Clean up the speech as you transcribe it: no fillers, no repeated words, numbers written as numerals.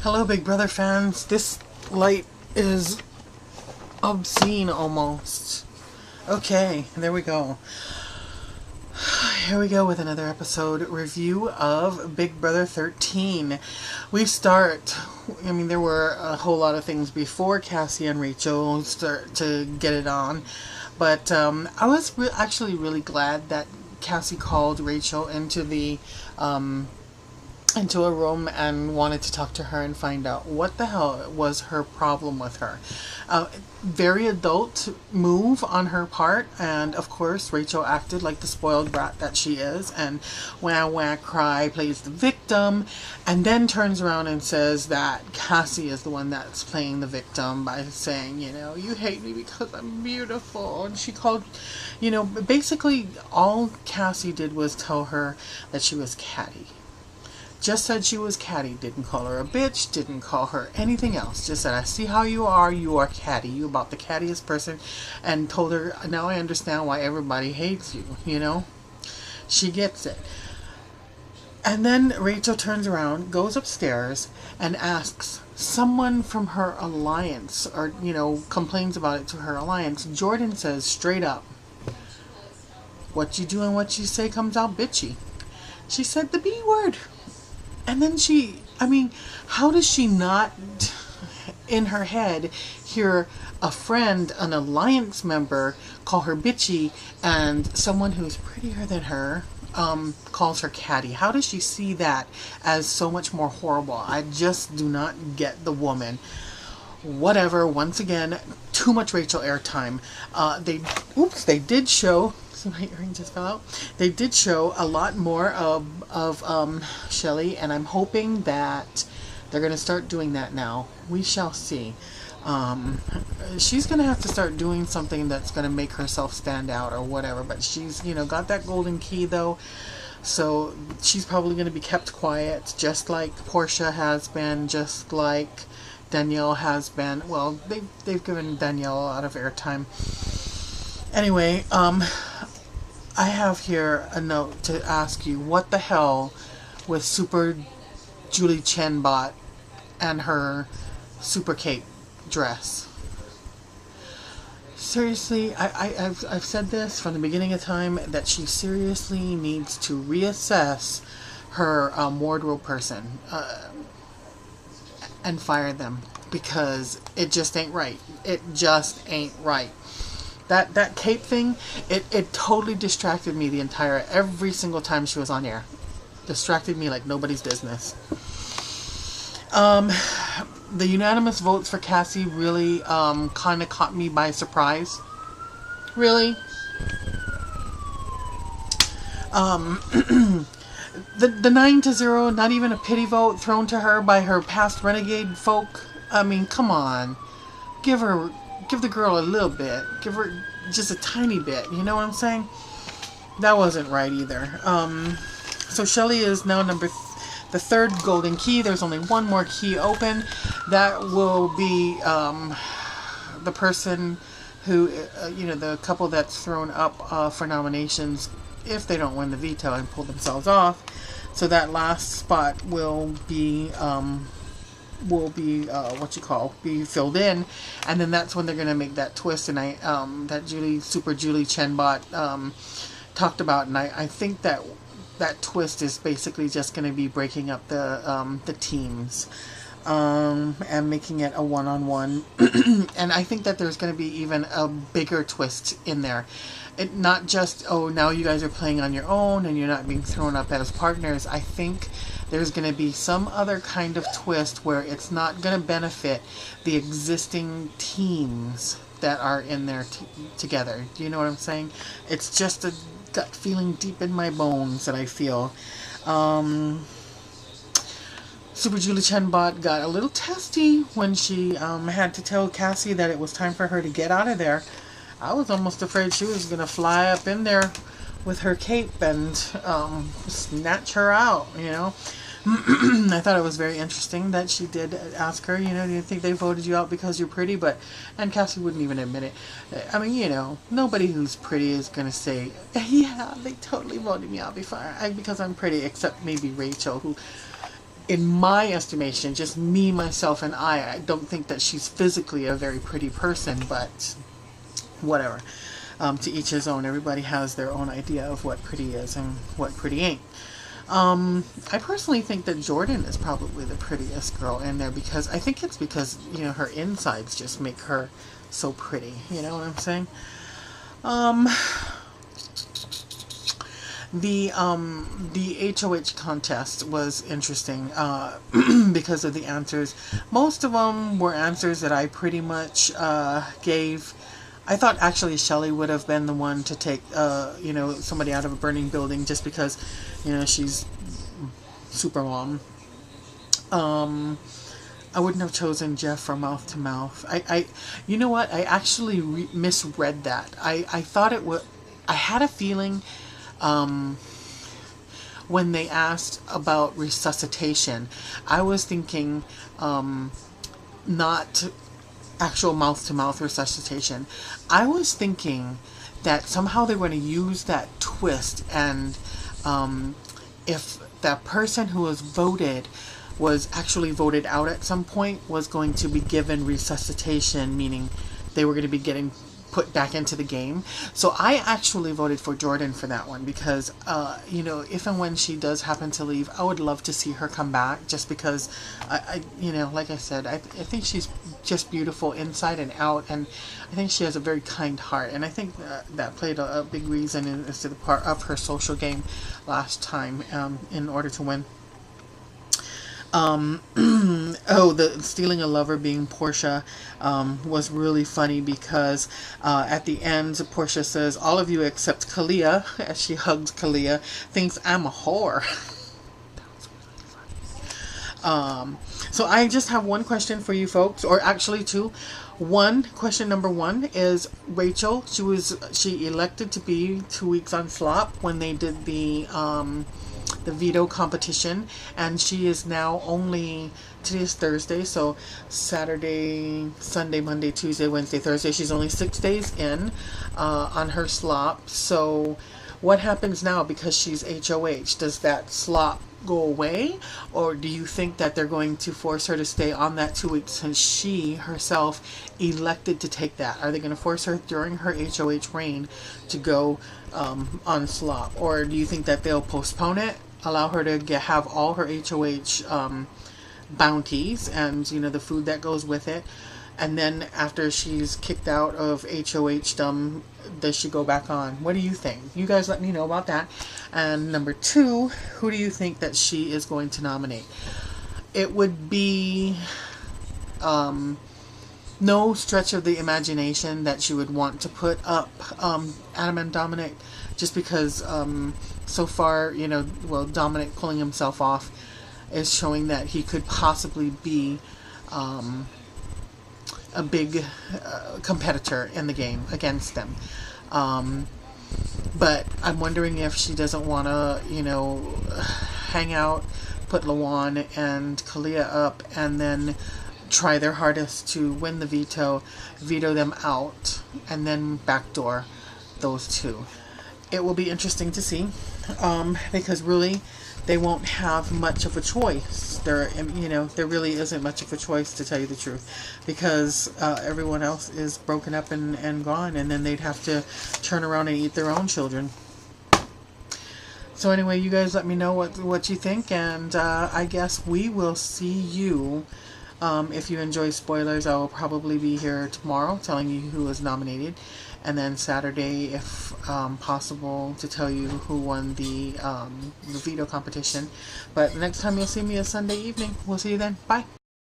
Hello, Big Brother fans. This light is obscene almost. Okay, there we go. Here we go with another episode review of Big Brother 13. We start, there were a whole lot of things before Cassie and Rachel start to get it on, but I was actually really glad that Cassie called Rachel into a room and wanted to talk to her and find out what the hell was her problem with her. Very adult move on her part, and of course Rachel acted like the spoiled brat that she is and wah wah cry, plays the victim, and then turns around and says that Cassie is the one that's playing the victim by saying, you hate me because I'm beautiful. And she called, basically all Cassie did was tell her that she was catty. Just said she was catty. Didn't call her a bitch. Didn't call her anything else. Just said, I see how you are. You are catty. You about the cattiest person. And told her, now I understand why everybody hates you, She gets it. And then Rachel turns around, goes upstairs, and asks someone from her alliance, or, complains about it to her alliance. Jordan says straight up, what you do and what you say comes out bitchy. She said the B word. And then how does she not, in her head, hear a friend, an alliance member, call her bitchy, and someone who's prettier than her calls her catty? How does she see that as so much more horrible? I just do not get the woman. Whatever, once again, too much Rachel airtime. They did show... my earring just fell out. They did show a lot more of Shelly, and I'm hoping that they're going to start doing that now. We shall see. She's going to have to start doing something that's going to make herself stand out or whatever, but she's, got that golden key though, so she's probably going to be kept quiet, just like Portia has been, just like Danielle has been. Well, they've given Danielle a lot of airtime. Anyway, I have here a note to ask you, what the hell with Super Julie Chenbot and her super cape dress? Seriously, I've said this from the beginning of time, that she seriously needs to reassess her wardrobe person and fire them, because it just ain't right. It just ain't right. That cape thing, it totally distracted me every single time she was on air. Distracted me like nobody's business. The unanimous votes for Cassie really kind of caught me by surprise. Really? The 9-0, not even a pity vote thrown to her by her past renegade folk. Come on. Give the girl a little bit. Give her just a tiny bit. You know what I'm saying? That wasn't right either. So Shelly is now the third golden key. There's only one more key open. That will be the person who, the couple that's thrown up for nominations if they don't win the veto and pull themselves off. So that last spot will be be filled in, and then that's when they're gonna make that twist, and that Super Julie Chenbot talked about, and I think that twist is basically just gonna be breaking up the teams and making it a one-on-one. And I think that there's gonna be even a bigger twist in there. It not just, now you guys are playing on your own and you're not being thrown up as partners. I think there's going to be some other kind of twist where it's not going to benefit the existing teams that are in there together. Do you know what I'm saying? It's just a gut feeling deep in my bones that I feel. Super Julie Chenbot got a little testy when she had to tell Cassie that it was time for her to get out of there. I was almost afraid she was going to fly up in there with her cape and snatch her out, I thought it was very interesting that she did ask her, do you think they voted you out because you're pretty? And Cassie wouldn't even admit it. Nobody who's pretty is going to say, yeah, they totally voted me out because I'm pretty, except maybe Rachel, who in my estimation, just me, myself, and I don't think that she's physically a very pretty person, but whatever. To each his own. Everybody has their own idea of what pretty is and what pretty ain't. I personally think that Jordan is probably the prettiest girl in there, because I think it's because, you know, her insides just make her so pretty. You know what I'm saying? The HOH contest was interesting because of the answers. Most of them were answers that I pretty much gave. I thought actually Shelley would have been the one to take, you know, somebody out of a burning building, just because, you know, she's super mom. I wouldn't have chosen Jeff for mouth to mouth. You know what? I actually misread that. I thought it would. I had a feeling when they asked about resuscitation, I was thinking not actual mouth-to-mouth resuscitation. I was thinking that somehow they were going to use that twist, and if that person who was voted was actually voted out at some point, was going to be given resuscitation, meaning they were going to be getting put back into the game. So I actually voted for Jordan for that one, because you know, if and when she does happen to leave, I would love to see her come back, just because you know, like I said, I think she's just beautiful inside and out, and I think she has a very kind heart, and I think that played a big reason as to the part of her social game last time in order to win. Oh, the stealing a lover being Portia was really funny, because at the end Portia says, all of you except Kalia, as she hugs Kalia, thinks I'm a whore. So I just have one question for you folks, or actually two. Question number one is Rachel. She elected to be 2 weeks on slop when they did the veto competition, and she is now today is Thursday, so Saturday, Sunday, Monday, Tuesday, Wednesday, Thursday, she's only 6 days in on her slop. So what happens now, because she's HOH? Does that slop go away, or do you think that they're going to force her to stay on that 2 weeks, since she herself elected to take that? Are they going to force her during her HOH reign to go on slop, or do you think that they'll postpone it, allow her to have all her HOH bounties and, you know, the food that goes with it, and then after she's kicked out of HOH does she go back on? What do you think? You guys let me know about that. And number two, who do you think that she is going to nominate? It would be no stretch of the imagination that she would want to put up Adam and Dominic, just because so far, you know, well, Dominic pulling himself off is showing that he could possibly be a big competitor in the game against them. But I'm wondering if she doesn't want to, you know, hang out, put Lawan and Kalia up, and then try their hardest to win the veto them out, and then backdoor those two. It will be interesting to see, because really they won't have much of a choice. There really isn't much of a choice, to tell you the truth, because everyone else is broken up and gone, and then they'd have to turn around and eat their own children. So anyway, you guys let me know what you think, and I guess we will see you. If you enjoy spoilers, I will probably be here tomorrow telling you who was nominated, and then Saturday, if possible, to tell you who won the veto competition. But the next time you'll see me is Sunday evening. We'll see you then. Bye.